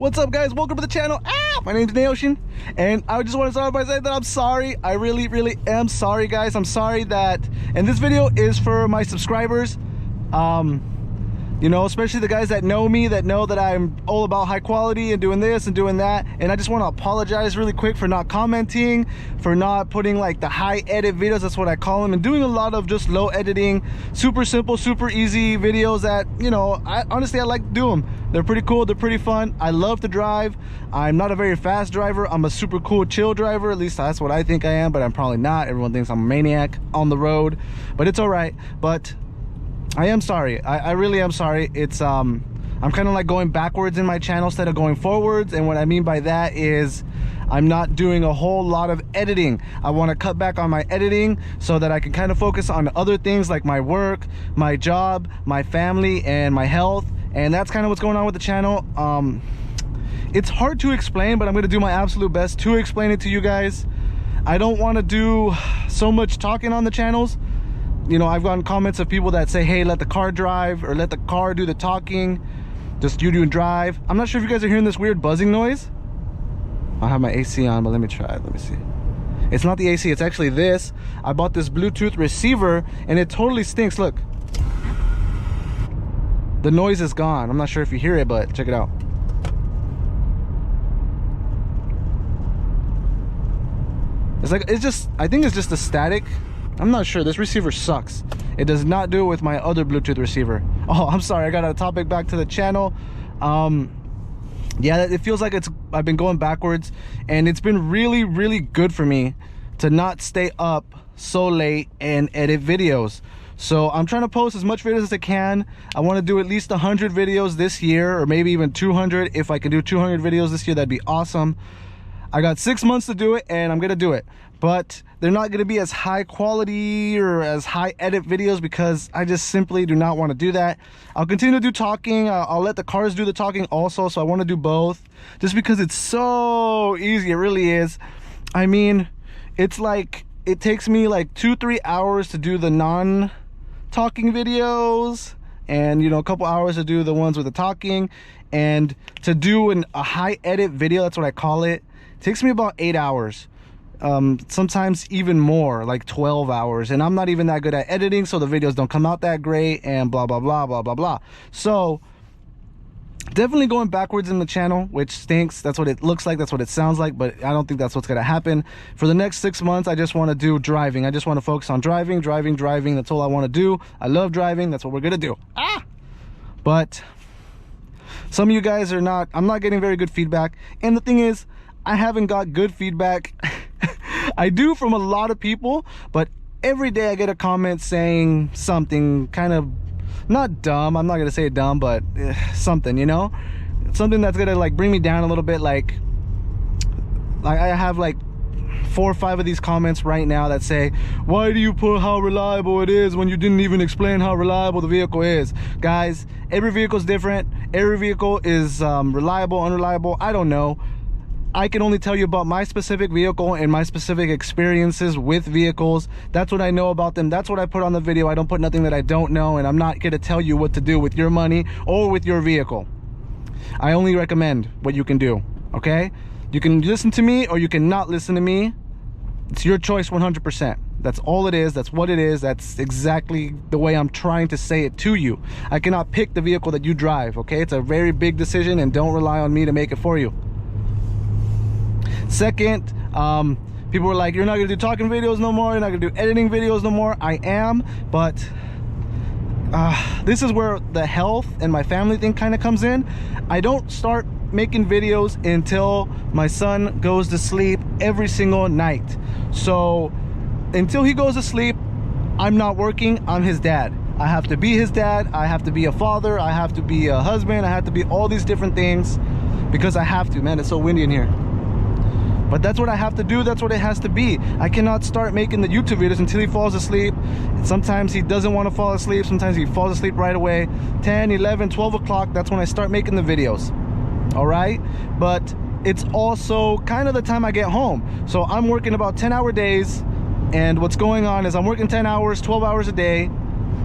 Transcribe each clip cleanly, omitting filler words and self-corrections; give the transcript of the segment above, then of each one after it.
What's up, guys? Welcome to the channel. My name's Naocean, and I just want to start by saying that I'm sorry. I really am sorry, guys. I'm sorry that, and this video is for my subscribers. You know, especially the guys that know me, that know that I'm all about high quality and doing this and doing that. And I just want to apologize really quick for not commenting, for not putting like the high edit videos, that's what I call them, and doing a lot of just low editing, super simple, super easy videos that, you know, honestly I like to do them. They're pretty cool, they're pretty fun. I love to drive. I'm not a very fast driver. I'm a super cool chill driver, at least that's what I think I am, but I'm probably not. Everyone thinks I'm a maniac on the road, but it's all right. But I am sorry. I really am sorry. It's I'm kind of like going backwards in my channel instead of going forwards, and what I mean by that is I'm not doing a whole lot of editing. I want to cut back on my editing so that I can kind of focus on other things like my work, my job, my family, and my health. And that's kind of what's going on with the channel. It's hard to explain, but I'm going to do my absolute best to explain it to you guys. I don't want to do so much talking on the channels. You know, I've gotten comments of people that say, hey, let the car drive, or let the car do the talking, just you do and drive. I'm not sure if you guys are hearing this weird buzzing noise. I have my AC on, but let me try it. Let me see. It's not the AC, it's actually this. I bought this Bluetooth receiver and it totally stinks. Look, the noise is gone. I'm not sure if you hear it, but check it out. It's like, it's just, I think it's just the static. I'm not sure. This receiver sucks. It does not do it with my other Bluetooth receiver. Oh, I'm sorry. I got a topic back to the channel. Yeah, it feels like I've been going backwards, and it's been really good for me to not stay up so late and edit videos. So I'm trying to post as much videos as I can. I want to do at least 100 videos this year, or maybe even 200. If I can do 200 videos this year, that'd be awesome. I got 6 months to do it, and I'm gonna do it, but they're not gonna be as high quality or as high edit videos because I just simply do not want to do that. I'll continue to do talking. I'll let the cars do the talking also, so I want to do both just because it's so easy. It really is. I mean, it's like, it takes me like 2-3 hours to do the non-talking videos, and, you know, a couple hours to do the ones with the talking, and to do a high edit video, that's what I call it, takes me about 8 hours, sometimes even more, like 12 hours, and I'm not even that good at editing, so the videos don't come out that great, and blah blah. So definitely going backwards in the channel, which stinks. That's what it looks like, that's what it sounds like, but I don't think that's what's gonna happen. For the next 6 months, I just want to do driving. I just want to focus on driving. That's all I want to do. I love driving. That's what we're gonna do. But some of you guys are not, I'm not getting very good feedback, and the thing is, I haven't got good feedback. I do from a lot of people, but every day I get a comment saying something kind of, not dumb, I'm not gonna say dumb, but something, you know, something that's gonna like bring me down a little bit. Like I have like 4 or 5 of these comments right now that say, why do you put how reliable it is when you didn't even explain how reliable the vehicle is? Guys, every vehicle is different. Every vehicle is reliable, unreliable, I don't know. I can only tell you about my specific vehicle and my specific experiences with vehicles. That's what I know about them. That's what I put on the video. I don't put nothing that I don't know, and I'm not going to tell you what to do with your money or with your vehicle. I only recommend what you can do, okay? You can listen to me or you can not listen to me. It's your choice 100%. That's all it is. That's what it is. That's exactly the way I'm trying to say it to you. I cannot pick the vehicle that you drive, okay? It's a very big decision, and don't rely on me to make it for you. Second, people were like, you're not gonna do talking videos no more, you're not gonna do editing videos no more. I am, but this is where the health and my family thing kind of comes in. I don't start making videos until my son goes to sleep every single night. So until he goes to sleep, I'm not working. I'm his dad. I have to be his dad. I have to be a father. I have to be a husband. I have to be all these different things because I have to. Man, it's so windy in here. But that's what I have to do. That's what it has to be. I cannot start making the YouTube videos until he falls asleep. Sometimes he doesn't want to fall asleep. Sometimes he falls asleep right away. 10, 11, 12 o'clock, that's when I start making the videos. All right? But it's also kind of the time I get home. So I'm working about 10-hour days. And what's going on is I'm working 10 hours, 12 hours a day.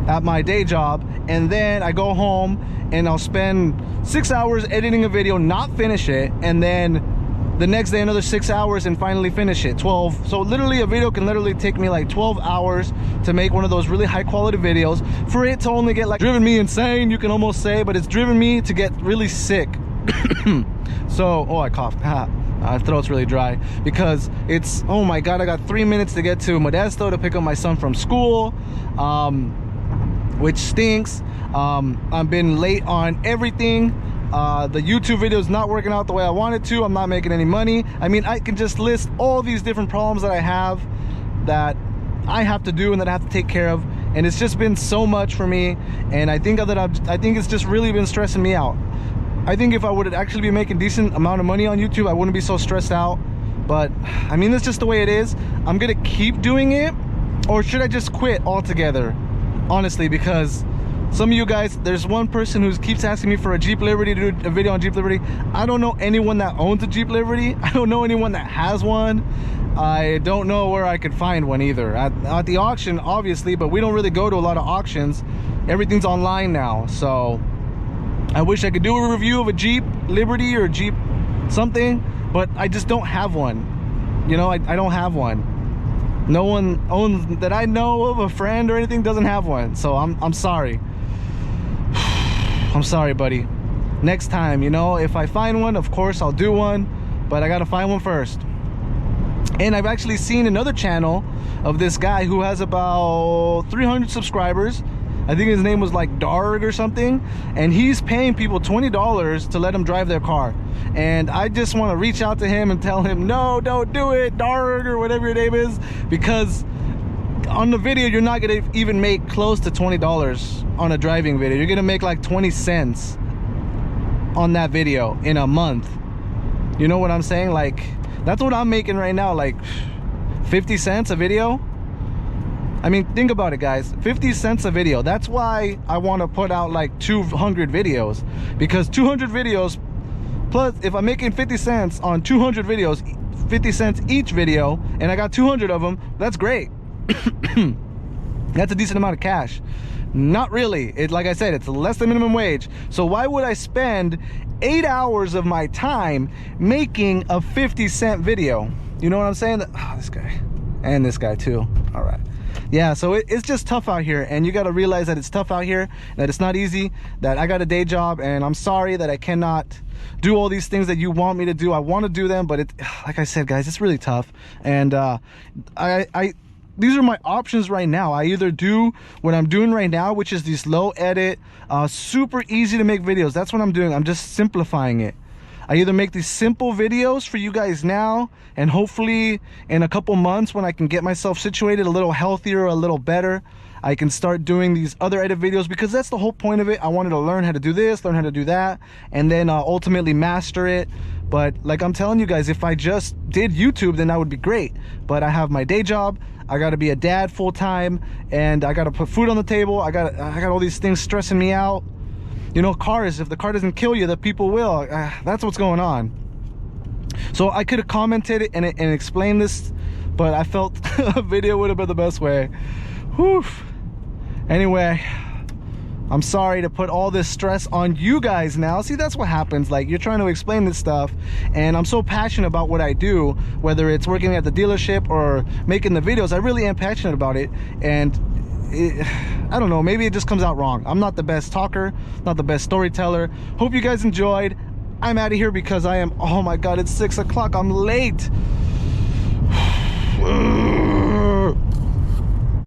at my day job, and then I go home and I'll spend 6 hours editing a video, not finish it, and then the next day another 6 hours and finally finish it. 12. So literally a video can literally take me like 12 hours to make one of those really high quality videos, for it to only get like driven me insane, you can almost say, but it's driven me to get really sick. So, oh, I coughed. My throat's really dry because it's, oh my god, I got 3 minutes to get to Modesto to pick up my son from school, which stinks. I've been late on everything. The YouTube video is not working out the way I wanted to. I'm not making any money. I mean, I can just list all these different problems that I have to do and that I have to take care of, and it's just been so much for me. And I think it's just really been stressing me out. I think if I would actually be making decent amount of money on YouTube, I wouldn't be so stressed out. But I mean, that's just the way it is. I'm gonna keep doing it, or should I just quit altogether? Honestly, because some of you guys, there's one person who keeps asking me for a Jeep Liberty, to do a video on Jeep Liberty. I don't know anyone that owns a Jeep Liberty. I don't know anyone that has one. I don't know where I could find one either. At the auction, obviously, but we don't really go to a lot of auctions. Everything's online now, so I wish I could do a review of a Jeep Liberty or Jeep something, but I just don't have one. You know, I don't have one. No one owns, that I know of, a friend or anything, doesn't have one. So I'm sorry. I'm sorry, buddy. Next time, you know, if I find one, of course I'll do one, but I gotta find one first. And I've actually seen another channel of this guy who has about 300 subscribers. I think his name was like Darg or something, and he's paying people $20 to let him drive their car. And I just want to reach out to him and tell him, no, don't do it, Darg, or whatever your name is, because on the video you're not gonna even make close to $20 on a driving video. You're gonna make like 20 cents on that video in a month. You know what I'm saying? Like, that's what I'm making right now, like 50 cents a video. I mean, think about it, guys. 50 cents a video. That's why I want to put out like 200 videos, because 200 videos plus, if I'm making 50 cents on 200 videos, 50 cents each video, and I got 200 of them, that's great. That's a decent amount of cash. Not really. It, like I said, it's less than minimum wage. So why would I spend 8 hours of my time making a 50-cent video? You know what I'm saying? Oh, this guy and this guy too. All right. Yeah, so it's just tough out here, and you got to realize that it's tough out here, that it's not easy, that I got a day job, and I'm sorry that I cannot do all these things that you want me to do. I want to do them, but it, like I said, guys, it's really tough. And these are my options right now. I either do what I'm doing right now, which is these low edit, super easy to make videos. That's what I'm doing. I'm just simplifying it. I either make these simple videos for you guys now, and hopefully in a couple months, when I can get myself situated a little healthier, a little better, I can start doing these other edit videos, because that's the whole point of it. I wanted to learn how to do this, learn how to do that, and then ultimately master it. But like I'm telling you guys, if I just did YouTube, then that would be great. But I have my day job, I gotta be a dad full time, and I gotta put food on the table. I got all these things stressing me out. You know, cars, if the car doesn't kill you, the people will. That's what's going on. So I could have commented it and explained this, but I felt a video would have been the best way. Whew. Anyway, I'm sorry to put all this stress on you guys now. See, that's what happens. Like, you're trying to explain this stuff, and I'm so passionate about what I do, whether it's working at the dealership or making the videos. I really am passionate about it, and I don't know, maybe it just comes out wrong. I'm not the best talker, not the best storyteller. Hope you guys enjoyed. I'm out of here because I am, oh my god, it's 6 o'clock, I'm late.